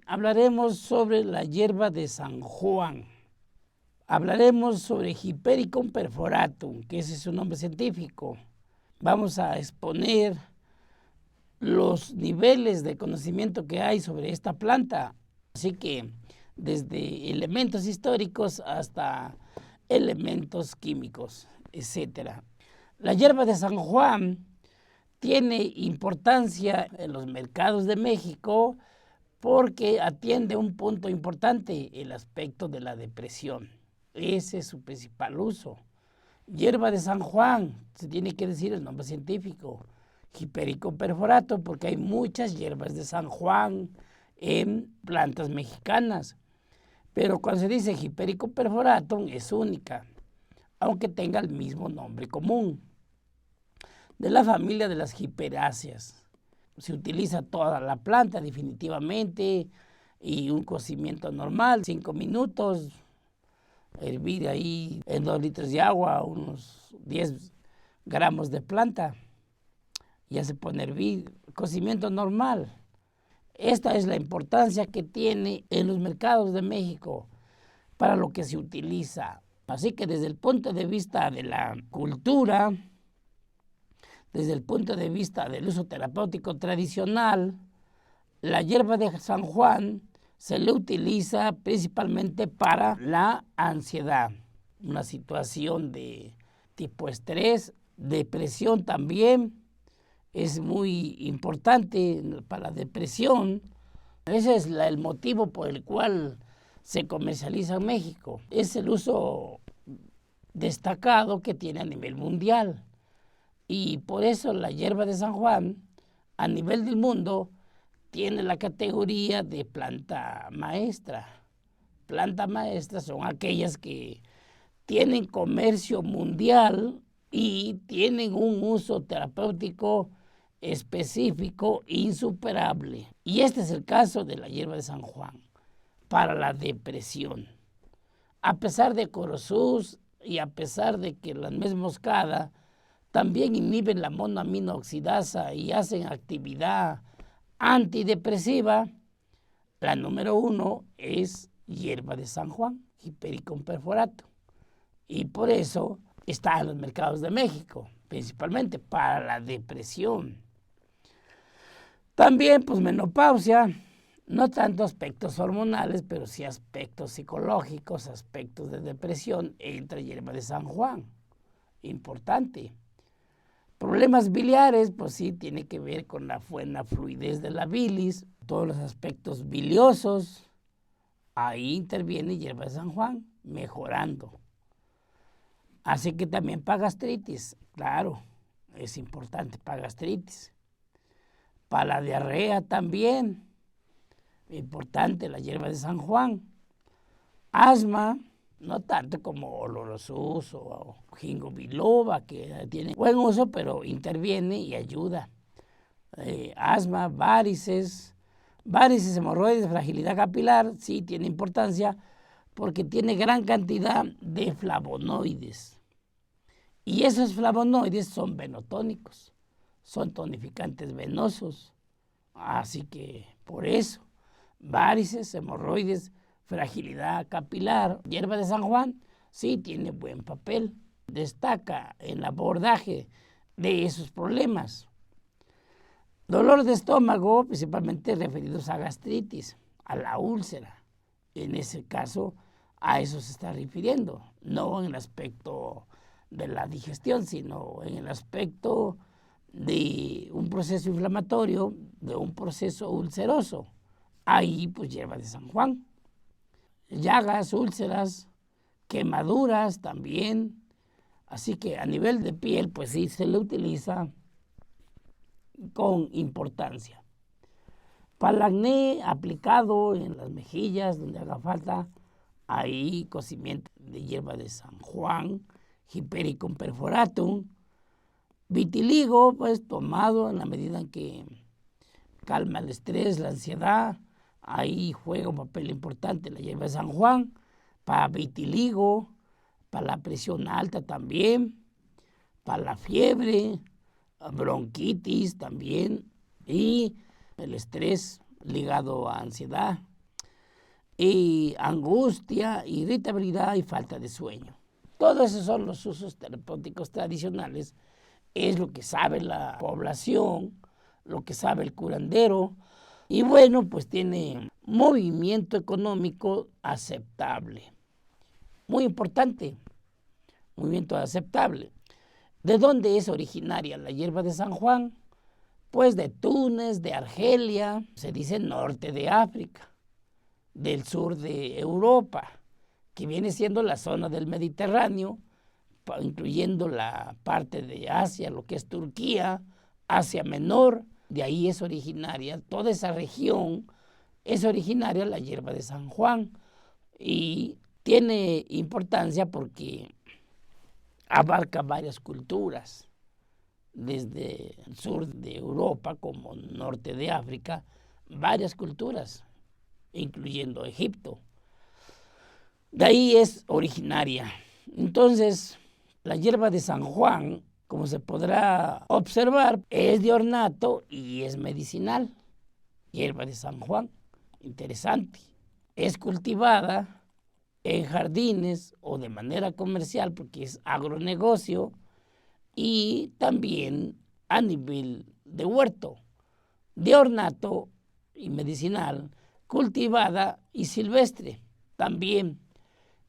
hablaremos sobre la hierba de San Juan. Hablaremos sobre Hipericum perforatum, que ese es su nombre científico. Vamos a exponer los niveles de conocimiento que hay sobre esta planta. Así que desde elementos históricos hasta elementos químicos, etc. La hierba de San Juan tiene importancia en los mercados de México porque atiende un punto importante, el aspecto de la depresión. Ese es su principal uso. Hierba de San Juan, se tiene que decir el nombre científico, Hipericum perforatum, porque hay muchas hierbas de San Juan en plantas mexicanas. Pero cuando se dice Hipericum perforatum es única, aunque tenga el mismo nombre común. De la familia de las hiperáceas. Se utiliza toda la planta definitivamente y un cocimiento normal, 5 minutos, hervir ahí en 2 litros de agua unos 10 gramos de planta, ya se pone a hervir, cocimiento normal. Esta es la importancia que tiene en los mercados de México para lo que se utiliza. Así que desde el punto de vista de la cultura, desde el punto de vista del uso terapéutico tradicional, la hierba de San Juan se le utiliza principalmente para la ansiedad, una situación de tipo estrés, depresión también, es muy importante para la depresión. Ese es el motivo por el cual se comercializa en México. Es el uso destacado que tiene a nivel mundial. Y por eso la hierba de San Juan, a nivel del mundo, tiene la categoría de planta maestra. Planta maestra son aquellas que tienen comercio mundial y tienen un uso terapéutico específico insuperable. Y este es el caso de la hierba de San Juan para la depresión. A pesar de Corozús y a pesar de que la nuez moscada también inhiben la monoamino oxidasa y hacen actividad antidepresiva, la número 1 es hierba de San Juan, Hipericum perforatum. Y por eso está en los mercados de México, principalmente para la depresión. También, pues, menopausia, no tanto aspectos hormonales, pero sí aspectos psicológicos, aspectos de depresión, entra hierba de San Juan, importante. Problemas biliares, pues sí, tiene que ver con la buena fluidez de la bilis, todos los aspectos biliosos, ahí interviene hierba de San Juan, mejorando. Así que también para gastritis, claro, es importante para gastritis. Para la diarrea también, importante la hierba de San Juan. Asma, no tanto como olorosus o ginkgo biloba, que tiene buen uso, pero interviene y ayuda. Asma, varices, hemorroides, fragilidad capilar, sí tiene importancia porque tiene gran cantidad de flavonoides. Y esos flavonoides son venotónicos, son tonificantes venosos. Así que por eso, varices, hemorroides, fragilidad capilar, hierba de San Juan, sí tiene buen papel. Destaca en el abordaje de esos problemas. Dolor de estómago, principalmente referidos a gastritis, a la úlcera. En ese caso, a eso se está refiriendo, no en el aspecto de la digestión, sino en el aspecto de un proceso inflamatorio, de un proceso ulceroso. Ahí, pues, hierba de San Juan. Llagas, úlceras, quemaduras también. Así que a nivel de piel, pues sí, se le utiliza con importancia. Para el acné aplicado en las mejillas, donde haga falta, ahí cocimiento de hierba de San Juan, Hipericum perforatum. Vitiligo, pues tomado en la medida en que calma el estrés, la ansiedad, ahí juega un papel importante la hierba de San Juan. Para vitiligo, para la presión alta también, para la fiebre, bronquitis también, y el estrés ligado a ansiedad, y angustia, irritabilidad y falta de sueño. Todos esos son los usos terapéuticos tradicionales. Es lo que sabe la población, lo que sabe el curandero. Y bueno, pues tiene movimiento económico aceptable. Muy importante, movimiento aceptable. ¿De dónde es originaria la hierba de San Juan? Pues de Túnez, de Argelia, se dice norte de África, del sur de Europa, que viene siendo la zona del Mediterráneo, incluyendo la parte de Asia, lo que es Turquía, Asia Menor, de ahí es originaria, toda esa región es originaria la hierba de San Juan y tiene importancia porque abarca varias culturas, desde el sur de Europa como norte de África, varias culturas, incluyendo Egipto. De ahí es originaria. Entonces, la hierba de San Juan, como se podrá observar, es de ornato y es medicinal. Hierba de San Juan, interesante. Es cultivada en jardines o de manera comercial porque es agronegocio y también a nivel de huerto, de ornato y medicinal, cultivada y silvestre. También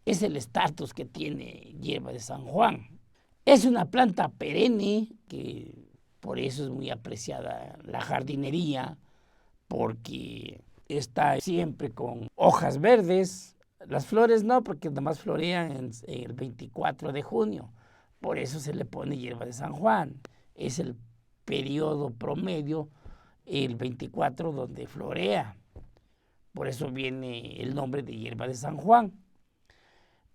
es el estatus que tiene hierba de San Juan. Es una planta perenne que por eso es muy apreciada en la jardinería, porque está siempre con hojas verdes. Las flores no, porque nomás florean en el 24 de junio. Por eso se le pone hierba de San Juan. Es el periodo promedio, el 24, donde florea. Por eso viene el nombre de hierba de San Juan.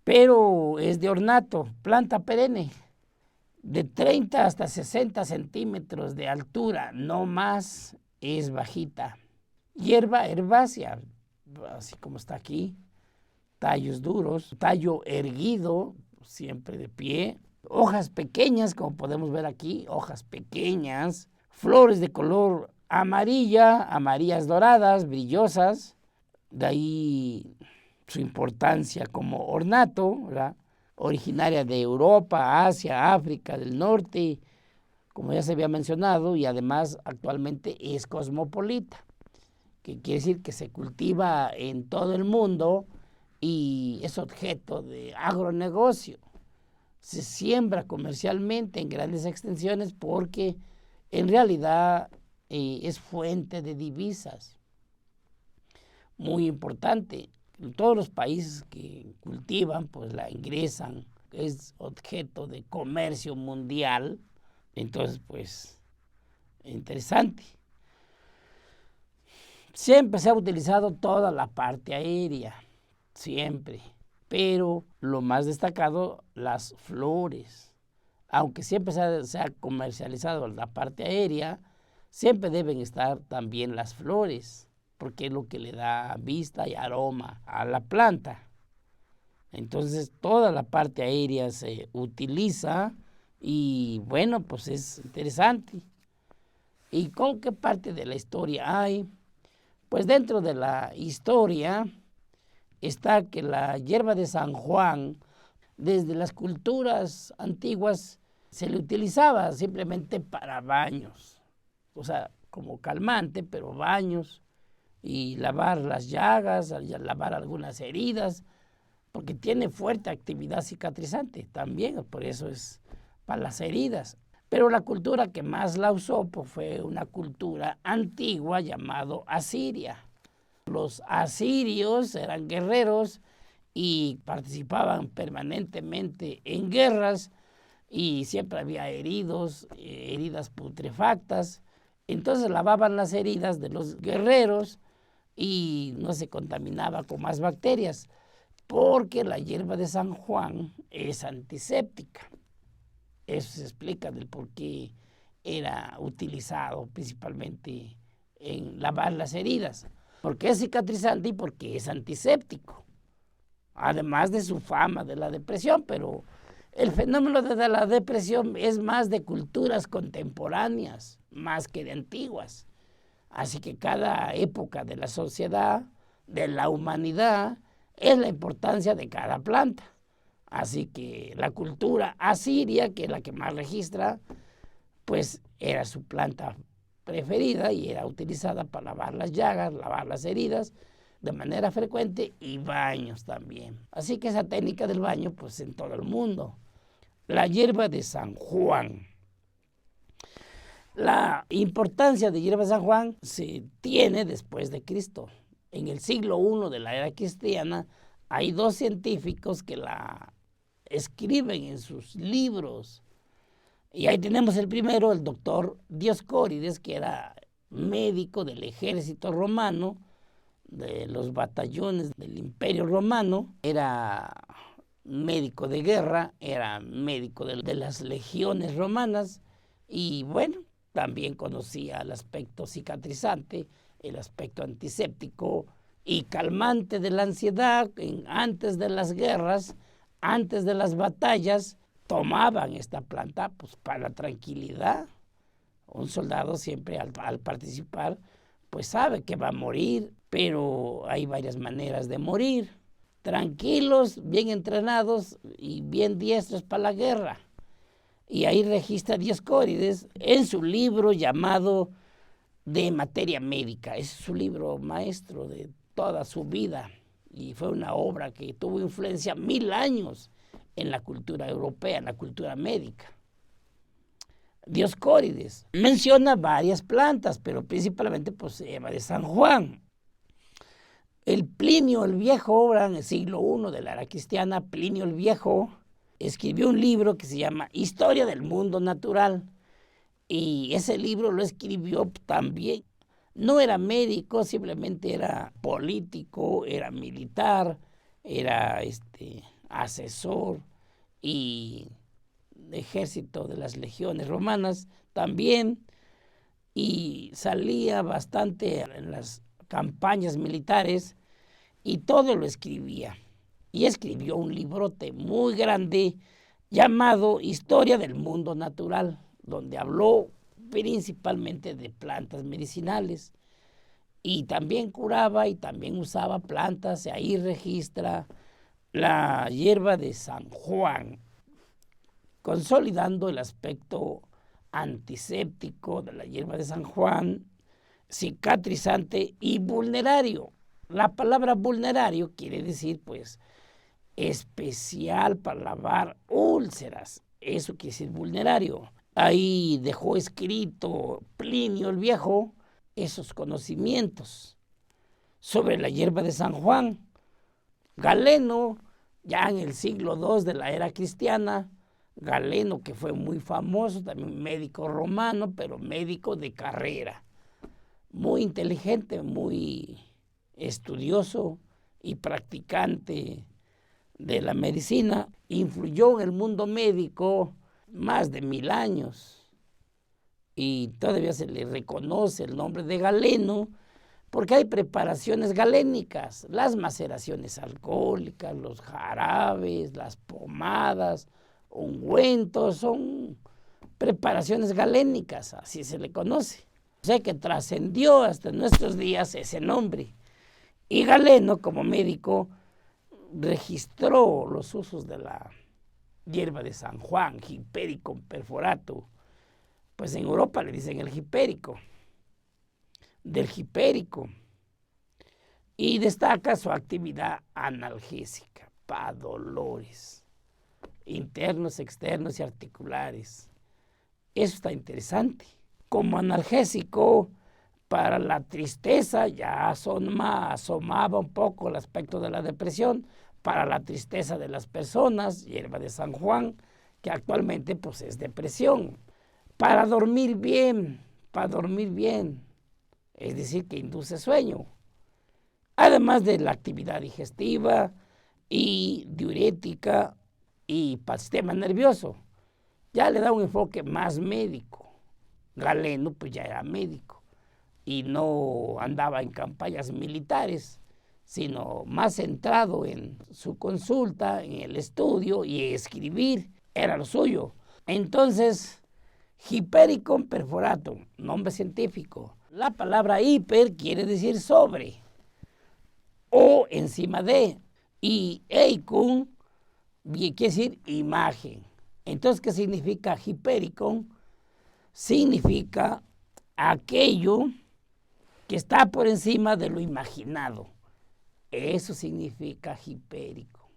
Pero es de ornato, planta perenne, de 30 hasta 60 centímetros de altura, no más, es bajita. Hierba herbácea, así como está aquí, tallos duros, tallo erguido, siempre de pie, hojas pequeñas, como podemos ver aquí, hojas pequeñas, flores de color amarilla, amarillas doradas, brillosas, de ahí su importancia como ornato, ¿verdad? Originaria de Europa, Asia, África del Norte, como ya se había mencionado, y además actualmente es cosmopolita, que quiere decir que se cultiva en todo el mundo y es objeto de agronegocio. Se siembra comercialmente en grandes extensiones porque en realidad es fuente de divisas. Muy importante. En todos los países que cultivan, pues la ingresan, es objeto de comercio mundial. Entonces, pues, interesante. Siempre se ha utilizado toda la parte aérea, siempre. Pero lo más destacado, las flores. Aunque siempre se ha comercializado la parte aérea, siempre deben estar también las flores, porque es lo que le da vista y aroma a la planta. Entonces toda la parte aérea se utiliza y bueno, pues es interesante. ¿Y con qué parte de la historia hay? Pues dentro de la historia está que la hierba de San Juan, desde las culturas antiguas, se le utilizaba simplemente para baños, o sea, como calmante, pero baños, y lavar las llagas, lavar algunas heridas, porque tiene fuerte actividad cicatrizante también, por eso es para las heridas. Pero la cultura que más la usó pues, fue una cultura antigua llamada Asiria. Los asirios eran guerreros y participaban permanentemente en guerras y siempre había heridos, heridas putrefactas. Entonces lavaban las heridas de los guerreros y no se contaminaba con más bacterias, porque la hierba de San Juan es antiséptica. Eso se explica del por qué era utilizado principalmente en lavar las heridas, porque es cicatrizante y porque es antiséptico, además de su fama de la depresión, pero el fenómeno de la depresión es más de culturas contemporáneas, más que de antiguas. Así que cada época de la sociedad de la humanidad es la importancia de cada planta. Así que la cultura asiria, que es la que más registra, pues era su planta preferida y era utilizada para lavar las llagas, lavar las heridas de manera frecuente y baños también. Así que esa técnica del baño, pues en todo el mundo. La hierba de San Juan. La importancia de hierba de San Juan se tiene después de Cristo. En el siglo I de la era cristiana hay dos científicos que la escriben en sus libros. Y ahí tenemos el primero, el doctor Dioscórides, que era médico del ejército romano, de los batallones del Imperio Romano, era médico de guerra, era médico de las legiones romanas y bueno, también conocía el aspecto cicatrizante, el aspecto antiséptico y calmante de la ansiedad. Antes de las guerras, antes de las batallas, tomaban esta planta pues, para la tranquilidad. Un soldado siempre al participar pues sabe que va a morir, pero hay varias maneras de morir. Tranquilos, bien entrenados y bien diestros para la guerra. Y ahí registra Dioscórides en su libro llamado De Materia Médica. Es su libro maestro de toda su vida y fue una obra que tuvo influencia 1000 años en la cultura europea, en la cultura médica. Dioscórides menciona varias plantas, pero principalmente pues hierba de San Juan. El Plinio el Viejo, obra en el siglo I de la era cristiana, Plinio el Viejo escribió un libro que se llama Historia del Mundo Natural y ese libro lo escribió también. No era médico, simplemente era político, era militar, era asesor y ejército de las legiones romanas también, y salía bastante en las campañas militares y todo lo escribía. Y escribió un librote muy grande llamado Historia del Mundo Natural, donde habló principalmente de plantas medicinales y también curaba y también usaba plantas. Y ahí registra la hierba de San Juan, consolidando el aspecto antiséptico de la hierba de San Juan, cicatrizante y vulnerario. La palabra vulnerario quiere decir pues especial para lavar úlceras. Eso quiere decir vulnerario. Ahí dejó escrito Plinio el Viejo esos conocimientos sobre la hierba de San Juan. Galeno, ya en el siglo II de la era cristiana, Galeno, que fue muy famoso, también médico romano, pero médico de carrera, muy inteligente, muy estudioso y practicante de la medicina, influyó en el mundo médico más de 1000 años y todavía se le reconoce el nombre de Galeno porque hay preparaciones galénicas, las maceraciones alcohólicas, los jarabes, las pomadas, ungüentos, son preparaciones galénicas, así se le conoce. O sea que trascendió hasta nuestros días ese nombre. Y Galeno, como médico, registró los usos de la hierba de San Juan, Hipericum perforatum. Pues en Europa le dicen el hipérico, del hipérico. Y destaca su actividad analgésica para dolores internos, externos y articulares. Eso está interesante. Como analgésico para la tristeza, ya asomaba un poco el aspecto de la depresión, para la tristeza de las personas, hierba de San Juan, que actualmente pues es depresión. Para dormir bien, es decir, que induce sueño. Además de la actividad digestiva y diurética y para el sistema nervioso, ya le da un enfoque más médico. Galeno pues ya era médico y no andaba en campañas militares, sino más centrado en su consulta, en el estudio y escribir, era lo suyo. Entonces, Hipericum perforatum, nombre científico. La palabra hiper quiere decir sobre. o encima de. Y eikun quiere decir imagen. Entonces, ¿qué significa hipericon? Significa aquello que está por encima de lo imaginado. Eso significa hipérico.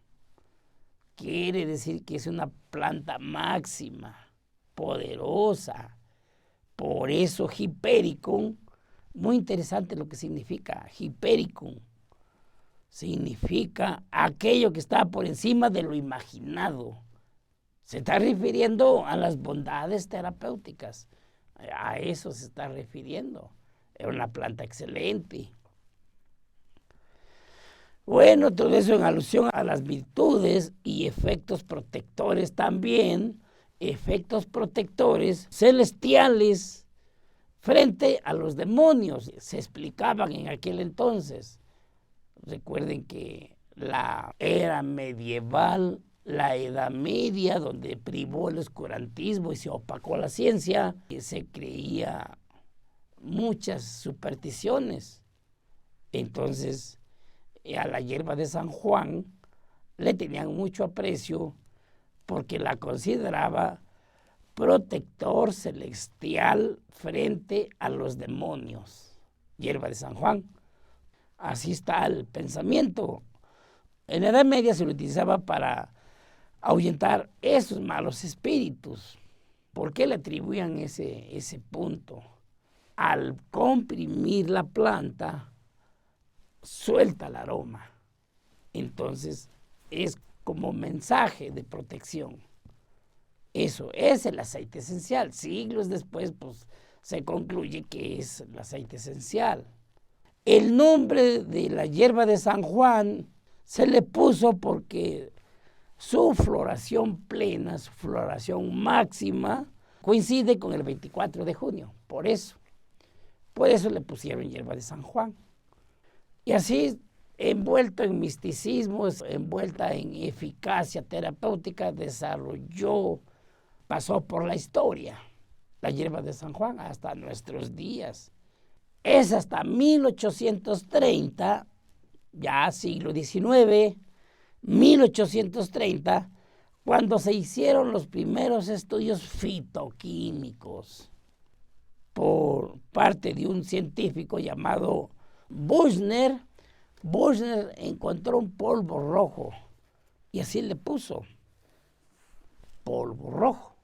Quiere decir que es una planta máxima, poderosa. Por eso hipericon, muy interesante lo que significa hipericon. Significa aquello que está por encima de lo imaginado. Se está refiriendo a las bondades terapéuticas. A eso se está refiriendo. Es una planta excelente. Bueno, todo eso en alusión a las virtudes y efectos protectores también, efectos protectores celestiales frente a los demonios. Se explicaban en aquel entonces. Recuerden que la era medieval, la Edad Media, donde privó el oscurantismo y se opacó la ciencia, se creía muchas supersticiones. Entonces, a la hierba de San Juan le tenían mucho aprecio porque la consideraba protector celestial frente a los demonios. Hierba de San Juan. Así está el pensamiento. En la Edad Media se lo utilizaba para ahuyentar esos malos espíritus. ¿Por qué le atribuían ese punto? Al comprimir la planta, suelta el aroma. Entonces, es como mensaje de protección. Eso es el aceite esencial. Siglos después, pues, se concluye que es el aceite esencial. El nombre de la hierba de San Juan se le puso porque su floración plena, su floración máxima, coincide con el 24 de junio. Por eso le pusieron hierba de San Juan. Y así, envuelto en misticismo, envuelta en eficacia terapéutica, pasó por la historia la hierba de San Juan hasta nuestros días. Es hasta 1830, ya siglo XIX, 1830, cuando se hicieron los primeros estudios fitoquímicos por parte de un científico llamado Buchner. Buchner encontró un polvo rojo y así le puso polvo rojo.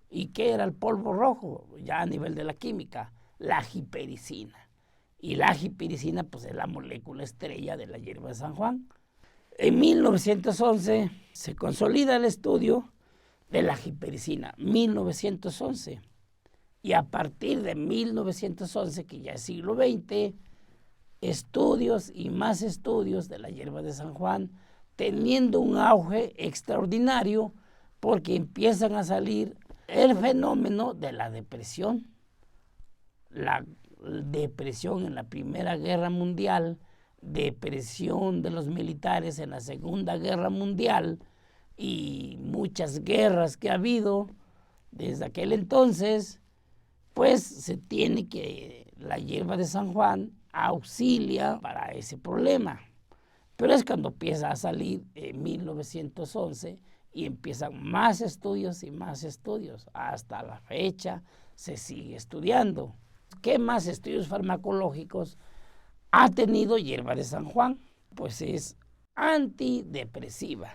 ¿Y qué era el polvo rojo? Ya a nivel de la química, la hipericina. Y la hipericina pues es la molécula estrella de la hierba de San Juan. En 1911 se consolida el estudio de la hipericina, 1911. Y a partir de 1911, que ya es siglo XX, estudios y más estudios de la hierba de San Juan, teniendo un auge extraordinario porque empiezan a salir el fenómeno de la depresión. La depresión en la Primera Guerra Mundial, depresión de los militares en la Segunda Guerra Mundial y muchas guerras que ha habido desde aquel entonces, pues se tiene que, la hierba de San Juan auxilia para ese problema. Pero es cuando empieza a salir en 1911 y empiezan más estudios y más estudios. Hasta la fecha se sigue estudiando. ¿Qué más estudios farmacológicos ha tenido hierba de San Juan? Pues es antidepresiva.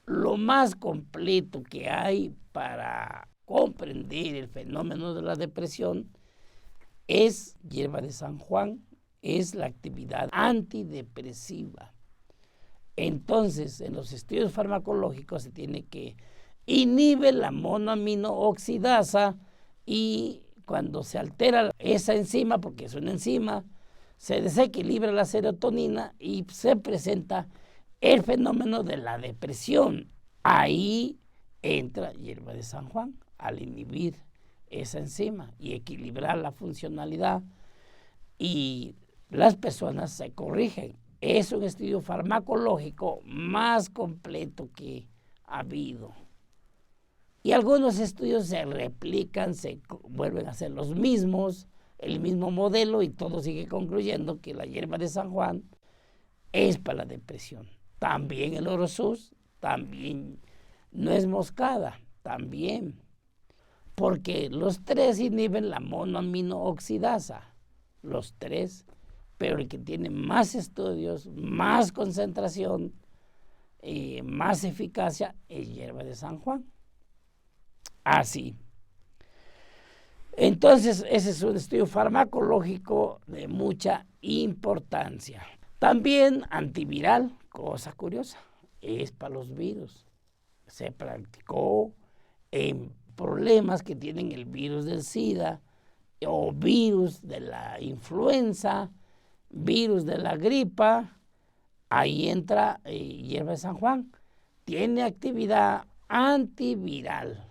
Lo más completo que hay para comprender el fenómeno de la depresión es hierba de San Juan, es la actividad antidepresiva. Entonces, en los estudios farmacológicos se tiene que inhibir la monoaminooxidasa y cuando se altera esa enzima, porque es una enzima, se desequilibra la serotonina y se presenta el fenómeno de la depresión. Ahí entra hierba de San Juan al inhibir esa enzima y equilibrar la funcionalidad y las personas se corrigen. Es un estudio farmacológico más completo que ha habido. Y algunos estudios se replican, se vuelven a hacer los mismos, el mismo modelo, y todo sigue concluyendo que la hierba de San Juan es para la depresión. También el oro sus, también nuez moscada, también. Porque los tres inhiben la monoaminooxidasa, los tres, pero el que tiene más estudios, más concentración, más eficacia es hierba de San Juan. Así. Entonces, ese es un estudio farmacológico de mucha importancia. También antiviral, cosa curiosa, es para los virus. Se practicó en problemas que tienen el virus del SIDA o virus de la influenza, virus de la gripa. Ahí entra hierba de San Juan. Tiene actividad antiviral.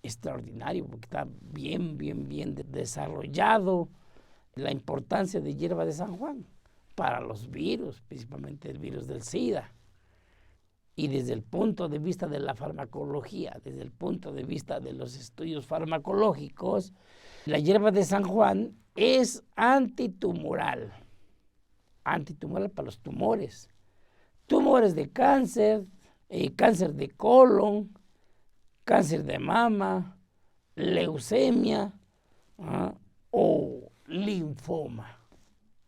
Extraordinario, porque está bien desarrollado la importancia de hierba de San Juan para los virus, principalmente el virus del SIDA. Y desde el punto de vista de la farmacología, desde el punto de vista de los estudios farmacológicos, la hierba de San Juan es antitumoral para los tumores de cáncer, cáncer de colon, cáncer de mama, leucemia o linfoma.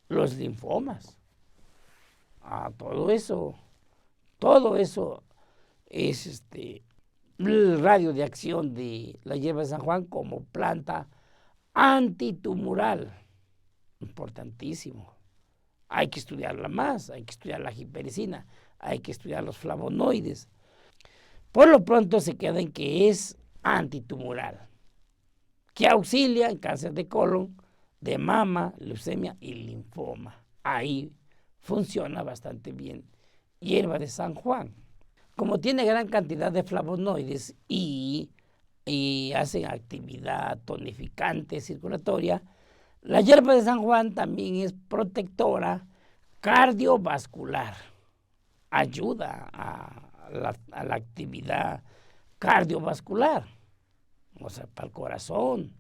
Los linfomas, todo eso es el radio de acción de la hierba de San Juan como planta antitumoral. Importantísimo. Hay que estudiarla más, hay que estudiar la hipericina, hay que estudiar los flavonoides. Por lo pronto se queda en que es antitumoral, que auxilia en cáncer de colon, de mama, leucemia y linfoma. Ahí funciona bastante bien hierba de San Juan. Como tiene gran cantidad de flavonoides y hacen actividad tonificante circulatoria, la hierba de San Juan también es protectora cardiovascular. Ayuda a la actividad cardiovascular, o sea, para el corazón.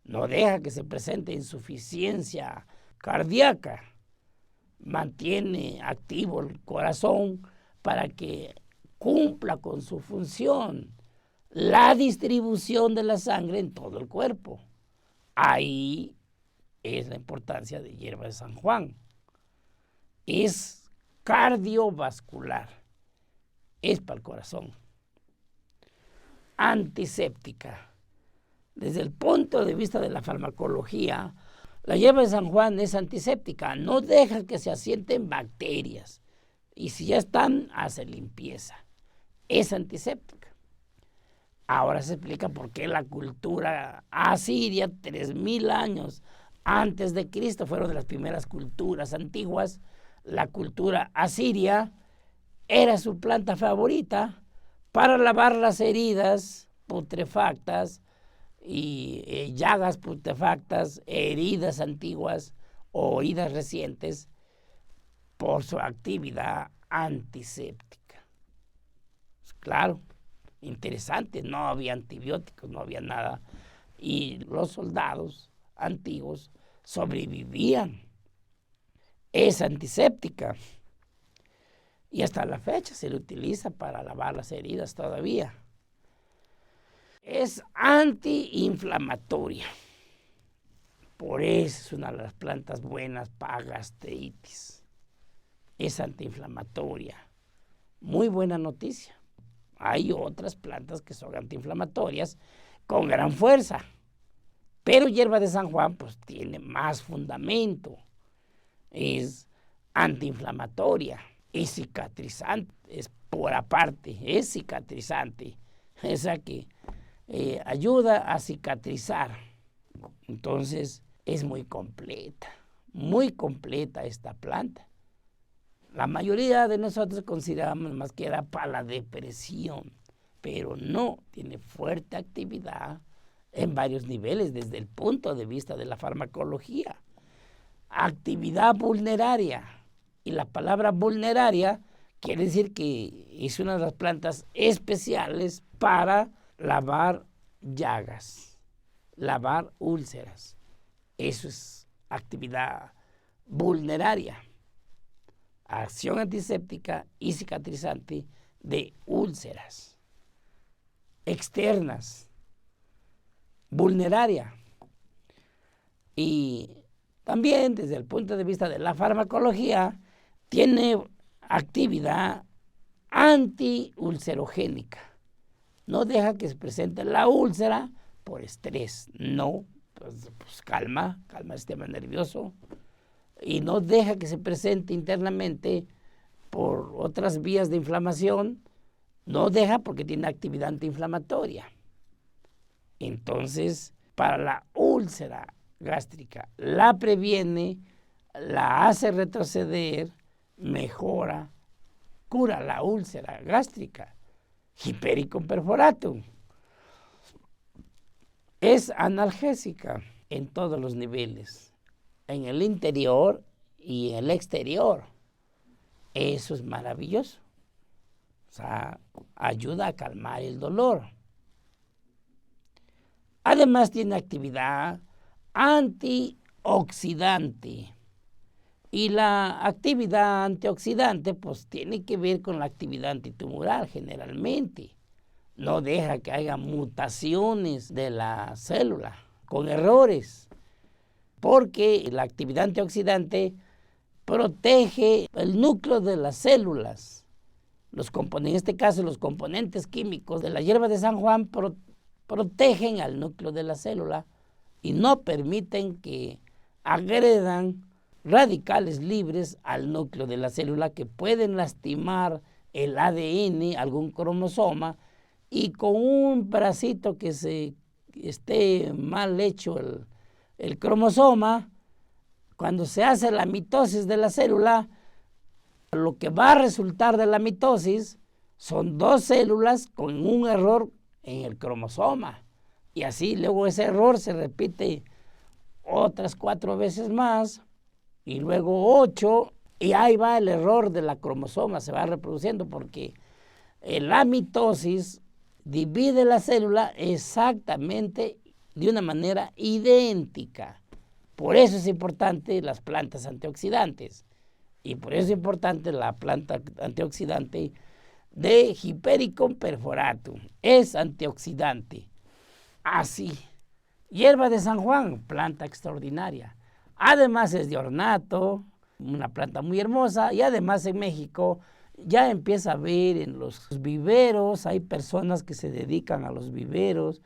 No deja que se presente insuficiencia cardíaca. Mantiene activo el corazón para que cumpla con su función, la distribución de la sangre en todo el cuerpo. Ahí es la importancia de hierba de San Juan. Es cardiovascular, es para el corazón. Antiséptica. Desde el punto de vista de la farmacología, la hierba de San Juan es antiséptica, no deja que se asienten bacterias. Y si ya están, hace limpieza. Es antiséptica. Ahora se explica por qué la cultura asiria, 3000 años antes de Cristo, fueron de las primeras culturas antiguas. La cultura asiria era su planta favorita para lavar las heridas putrefactas y llagas putrefactas, heridas antiguas o heridas recientes, por su actividad antiséptica. Claro, interesante, no había antibióticos, no había nada, y los soldados antiguos sobrevivían. Es antiséptica y hasta la fecha se le utiliza para lavar las heridas todavía. Es antiinflamatoria, por eso es una de las plantas buenas para gastritis. Es antiinflamatoria, muy buena noticia. Hay otras plantas que son antiinflamatorias con gran fuerza, pero hierba de San Juan pues tiene más fundamento. Es antiinflamatoria, es cicatrizante, es por aparte, es cicatrizante, esa que ayuda a cicatrizar. Entonces es muy completa esta planta. La mayoría de nosotros consideramos más que era para la depresión, pero no, tiene fuerte actividad en varios niveles desde el punto de vista de la farmacología. Actividad vulneraria, y la palabra vulneraria quiere decir que es una de las plantas especiales para lavar llagas, lavar úlceras. Eso es actividad vulneraria, acción antiséptica y cicatrizante de úlceras externas, vulneraria. Y también desde el punto de vista de la farmacología tiene actividad antiulcerogénica. No deja que se presente la úlcera por estrés, no, pues calma el sistema nervioso, y no deja que se presente internamente por otras vías de inflamación, no deja porque tiene actividad antiinflamatoria. Entonces, para la úlcera gástrica, la previene, la hace retroceder, mejora, cura la úlcera gástrica. Hipericum perforatum. Es analgésica en todos los niveles, en el interior y en el exterior. Eso es maravilloso. O sea, ayuda a calmar el dolor. Además tiene actividad antioxidante. Y la actividad antioxidante pues tiene que ver con la actividad antitumoral generalmente. No deja que haya mutaciones de la célula con errores, porque la actividad antioxidante protege el núcleo de las células. En este caso, los componentes químicos de la hierba de San Juan protegen al núcleo de la célula y no permiten que agredan radicales libres al núcleo de la célula que pueden lastimar el ADN, algún cromosoma, y con un pedacito que se esté mal hecho el cromosoma, cuando se hace la mitosis de la célula, lo que va a resultar de la mitosis son dos células con un error en el cromosoma. Y así luego ese error se repite otras 4 veces más, y luego 8, y ahí va el error de la cromosoma, se va reproduciendo porque la mitosis divide la célula exactamente de una manera idéntica. Por eso es importante las plantas antioxidantes, y por eso es importante la planta antioxidante de Hipericum perforatum. Es antioxidante. Así. Hierba de San Juan, planta extraordinaria. Además es de ornato, una planta muy hermosa, y además en México ya empieza a ver en los viveros, hay personas que se dedican a los viveros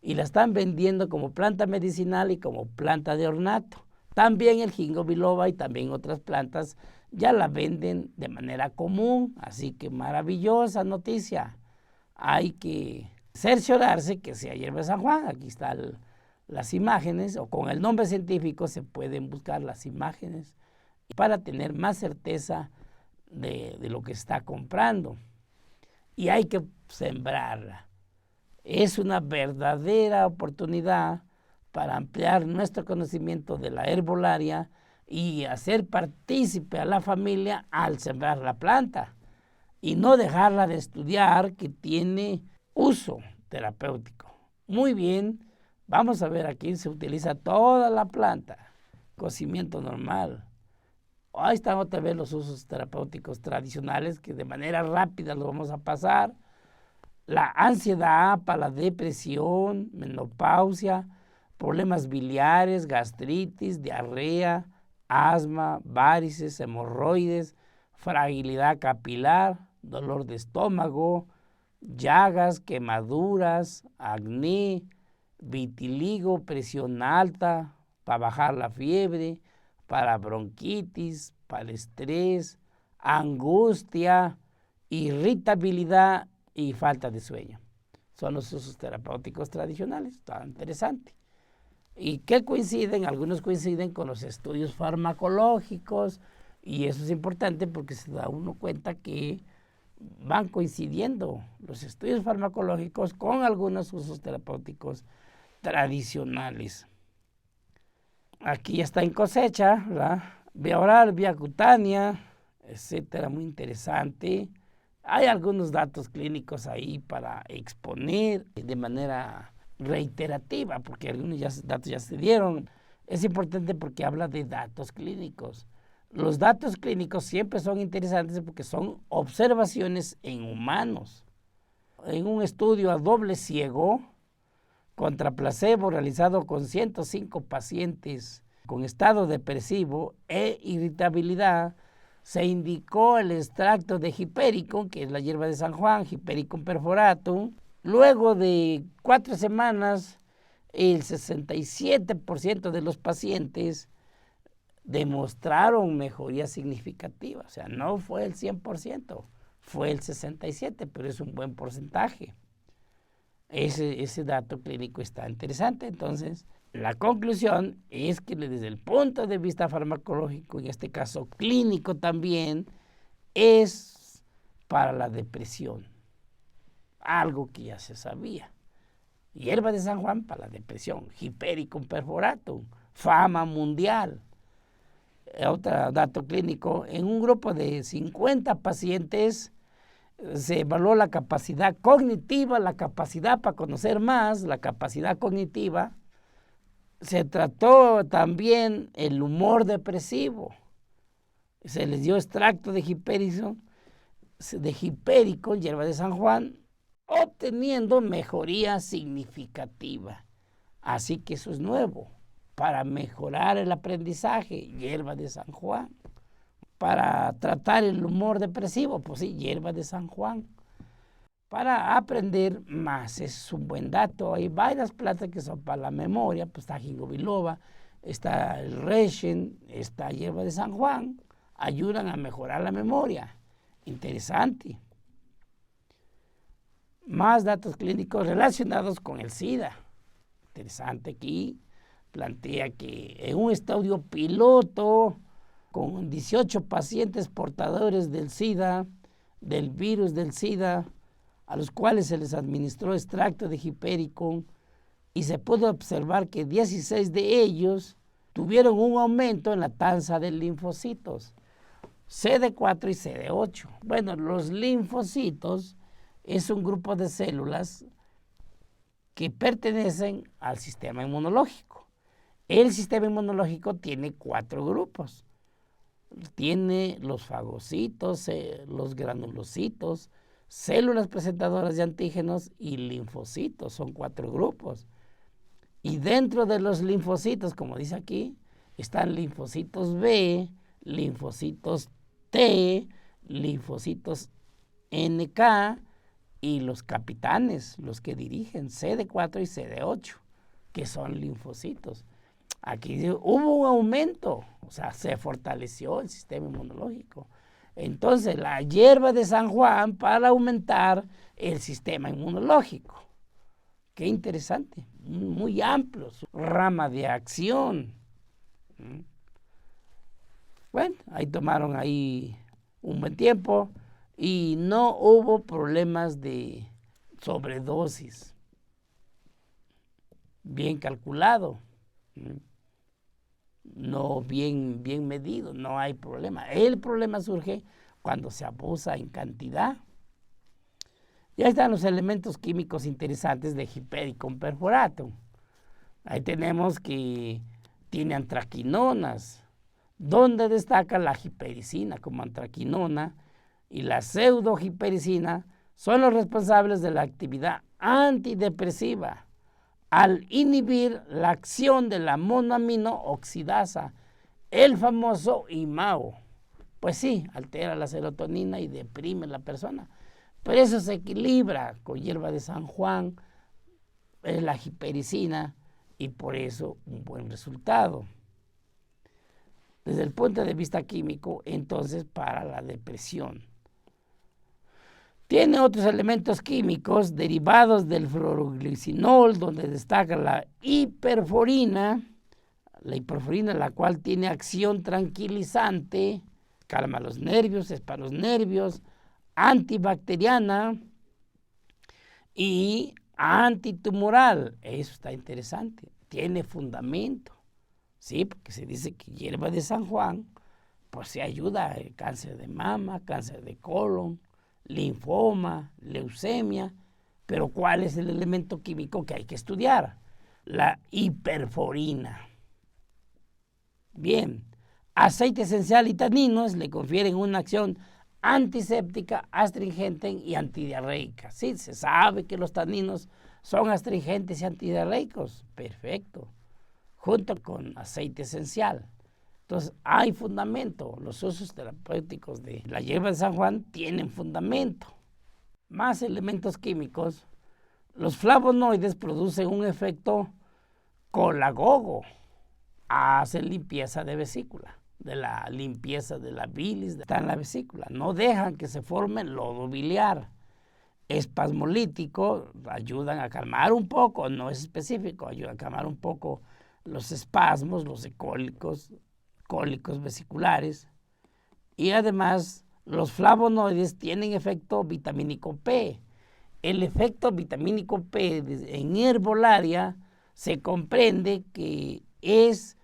y la están vendiendo como planta medicinal y como planta de ornato. También el ginkgo biloba y también otras plantas ya la venden de manera común, así que maravillosa noticia. Hay que cerciorarse que sea hierba de San Juan. Aquí están las imágenes, o con el nombre científico se pueden buscar las imágenes para tener más certeza de lo que está comprando. Y hay que sembrarla. Es una verdadera oportunidad para ampliar nuestro conocimiento de la herbolaria y hacer partícipe a la familia al sembrar la planta y no dejarla de estudiar, que tiene uso terapéutico. Muy bien, vamos a ver, aquí se utiliza toda la planta, cocimiento normal. Ahí están otra vez los usos terapéuticos tradicionales que de manera rápida los vamos a pasar. La ansiedad, para la depresión, menopausia, problemas biliares, gastritis, diarrea, asma, varices, hemorroides, fragilidad capilar, dolor de estómago, llagas, quemaduras, acné, vitiligo, presión alta, para bajar la fiebre, para bronquitis, para el estrés, angustia, irritabilidad y falta de sueño. Son los usos terapéuticos tradicionales, está interesante. Y que algunos coinciden con los estudios farmacológicos, y eso es importante porque se da uno cuenta que van coincidiendo los estudios farmacológicos con algunos usos terapéuticos tradicionales. Aquí está en cosecha, ¿verdad? Vía oral, vía cutánea, etcétera, muy interesante. Hay algunos datos clínicos ahí para exponer de manera reiterativa, porque algunos datos ya se dieron. Es importante porque habla de datos clínicos. Los datos clínicos siempre son interesantes porque son observaciones en humanos. En un estudio a doble ciego contra placebo realizado con 105 pacientes con estado depresivo e irritabilidad, se indicó el extracto de Hipericum, que es la hierba de San Juan, Hipericum perforatum. Luego de 4 semanas, el 67% de los pacientes demostraron mejoría significativa. O sea, no fue el 100%, fue el 67%, pero es un buen porcentaje. Ese dato clínico está interesante. Entonces, la conclusión es que desde el punto de vista farmacológico, en este caso clínico también, es para la depresión, algo que ya se sabía. Hierba de San Juan para la depresión, Hipericum perforatum, fama mundial. Otro dato clínico, en un grupo de 50 pacientes se evaluó la capacidad cognitiva, la capacidad para conocer más, la capacidad cognitiva. Se trató también el humor depresivo. Se les dio extracto de Hipericum, hierba de San Juan, obteniendo mejoría significativa. Así que eso es nuevo. Para mejorar el aprendizaje, hierba de San Juan. Para tratar el humor depresivo, pues sí, hierba de San Juan. Para aprender más, es un buen dato. Hay varias plantas que son para la memoria, pues está ginkgo biloba, está el reishi, está hierba de San Juan, ayudan a mejorar la memoria. Interesante. Más datos clínicos relacionados con el SIDA. Interesante aquí. Plantea que en un estudio piloto con 18 pacientes portadores del SIDA, del virus del SIDA, a los cuales se les administró extracto de Hipericum, y se pudo observar que 16 de ellos tuvieron un aumento en la tasa de linfocitos, CD4 y CD8. Bueno, los linfocitos es un grupo de células que pertenecen al sistema inmunológico. El sistema inmunológico tiene 4 grupos. Tiene los fagocitos, los granulocitos, células presentadoras de antígenos y linfocitos. Son 4 grupos. Y dentro de los linfocitos, como dice aquí, están linfocitos B, linfocitos T, linfocitos NK y los capitanes, los que dirigen CD4 y CD8, que son linfocitos. Aquí hubo un aumento, o sea, se fortaleció el sistema inmunológico. Entonces, la hierba de San Juan para aumentar el sistema inmunológico. Qué interesante, muy amplio, su rama de acción. Bueno, ahí tomaron ahí un buen tiempo y no hubo problemas de sobredosis. Bien calculado. No bien medido, no hay problema. El problema surge cuando se abusa en cantidad. Ya están los elementos químicos interesantes de Hipericum perforatum. Ahí tenemos que tiene antraquinonas, donde destaca la hipericina como antraquinona y la pseudohipericina son los responsables de la actividad antidepresiva al inhibir la acción de la monoamino oxidasa, el famoso IMAO. Pues sí, altera la serotonina y deprime a la persona. Pero eso se equilibra con hierba de San Juan, es la hipericina, y por eso un buen resultado. Desde el punto de vista químico, entonces, para la depresión. Tiene otros elementos químicos derivados del fluoroglicinol, donde destaca la hiperforina, la cual tiene acción tranquilizante, calma los nervios, es para los nervios, antibacteriana y antitumoral. Eso está interesante, tiene fundamento, ¿sí? Porque se dice que hierba de San Juan, pues se ayuda al cáncer de mama, cáncer de colon, linfoma, leucemia, pero ¿cuál es el elemento químico que hay que estudiar? La hiperforina. Bien, aceite esencial y taninos le confieren una acción antiséptica, astringente y antidiarreica. Sí, se sabe que los taninos son astringentes y antidiarreicos. Perfecto. Junto con aceite esencial. Entonces, hay fundamento. Los usos terapéuticos de la hierba de San Juan tienen fundamento. Más elementos químicos. Los flavonoides producen un efecto colagogo. Hacen limpieza de vesícula, de la limpieza de la bilis, está en la vesícula. No dejan que se forme lodo biliar. Espasmolítico, ayudan a calmar un poco, no es específico, ayuda a calmar un poco los espasmos, los cólicos vesiculares. Y además, los flavonoides tienen efecto vitamínico P. El efecto vitamínico P en herbolaria se comprende que es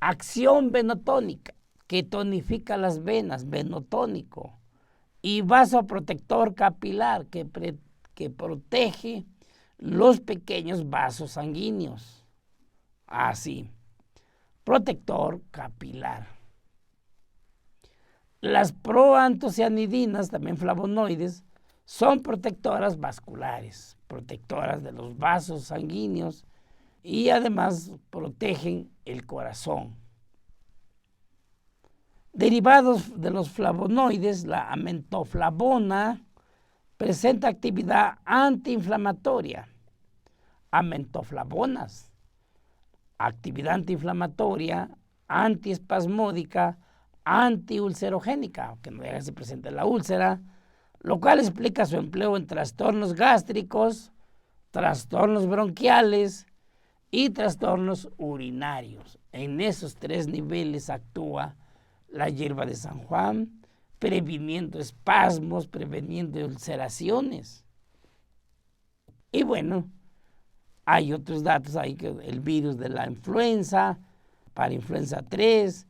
acción venotónica, que tonifica las venas, venotónico, y vasoprotector capilar, que protege los pequeños vasos sanguíneos. Así, protector capilar. Las proantocianidinas, también flavonoides, son protectoras vasculares, protectoras de los vasos sanguíneos y además protegen el corazón. Derivados de los flavonoides, la amentoflavona presenta actividad antiinflamatoria. Amentoflavonas, actividad antiinflamatoria, antiespasmódica, antiulcerogénica, que no deja se presente la úlcera, lo cual explica su empleo en trastornos gástricos, trastornos bronquiales y trastornos urinarios. En esos 3 niveles actúa la hierba de San Juan, previniendo espasmos, previniendo ulceraciones. Y bueno, hay otros datos ahí, que el virus de la influenza, para influenza 3,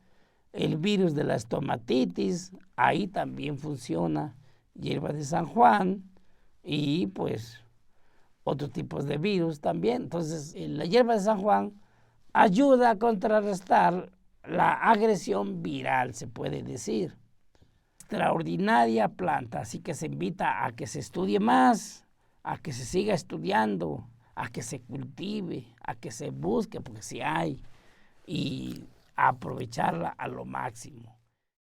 el virus de la estomatitis, ahí también funciona hierba de San Juan, y pues otros tipos de virus también. Entonces, la hierba de San Juan ayuda a contrarrestar la agresión viral, se puede decir. Extraordinaria planta, así que se invita a que se estudie más, a que se siga estudiando, a que se cultive, a que se busque, porque sí hay, y a aprovecharla a lo máximo.